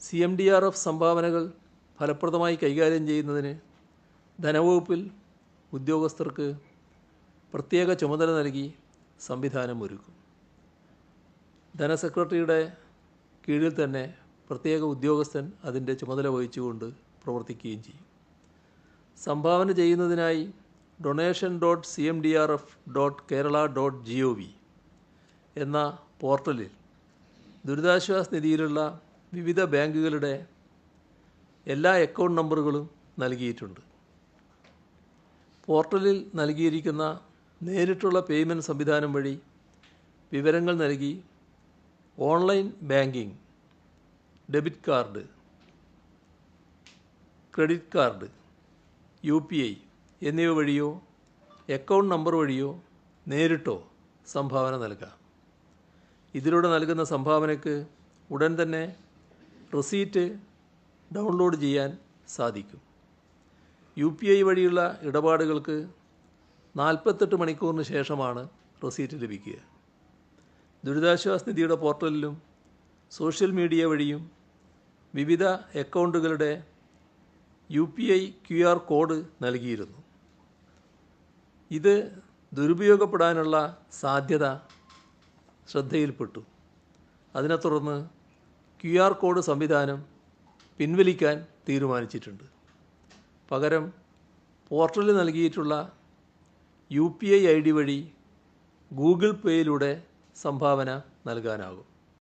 CMDRF സംഭാവനകൾ ഫലപ്രദമായി കൈകാര്യം ചെയ്യുന്നതിന് ധനവകുപ്പിൽ ഉദ്യോഗസ്ഥർക്ക് പ്രത്യേക ചുമതല നൽകി സംവിധാനം ഒരുക്കും. ധനസെക്രട്ടറിയുടെ കീഴിൽ തന്നെ പ്രത്യേക ഉദ്യോഗസ്ഥൻ അതിൻ്റെ ചുമതല വഹിച്ചുകൊണ്ട് പ്രവർത്തിക്കുകയും ചെയ്യും. സംഭാവന ചെയ്യുന്നതിനായി donation.cmdrf.kerala.gov എന്ന പോർട്ടലിൽ ദുരിതാശ്വാസ നിധിയിലുള്ള വിവിധ ബാങ്കുകളുടെ എല്ലാ അക്കൗണ്ട് നമ്പറുകളും നൽകിയിട്ടുണ്ട്. പോർട്ടലിൽ നൽകിയിരിക്കുന്ന നേരിട്ടുള്ള പേയ്മെൻറ്റ് സംവിധാനം വഴി വിവരങ്ങൾ നൽകി online banking, debit card, credit card, UPI എന്നിവ വഴിയോ അക്കൗണ്ട് നമ്പർ വഴിയോ നേരിട്ടോ സംഭാവന നൽകാം. ഇതിലൂടെ നൽകുന്ന സംഭാവനയ്ക്ക് ഉടൻ തന്നെ റെസീറ്റ് ഡൗൺലോഡ് ചെയ്യാൻ സാധിക്കും. UPI വഴിയുള്ള ഇടപാടുകൾക്ക് 48 മണിക്കൂറിന് ശേഷമാണ് റെസീറ്റ് ലഭിക്കുക. ദുരിതാശ്വാസ നിധിയുടെ പോർട്ടലിലും സോഷ്യൽ മീഡിയ വഴിയും വിവിധ അക്കൗണ്ടുകളുടെ UPI QR കോഡ് നൽകിയിരുന്നു. ഇത് ദുരുപയോഗപ്പെടാനുള്ള സാധ്യത ശ്രദ്ധയിൽപ്പെട്ടു. അതിനെ തുടർന്ന് QR കോഡ് സംവിധാനം പിൻവലിക്കാൻ തീരുമാനിച്ചിട്ടുണ്ട്. പകരം പോർട്ടലിൽ നൽകിയിട്ടുള്ള UPI ID വഴി ഗൂഗിൾ പേയിലൂടെ സംഭാവന നൽകാനാകും.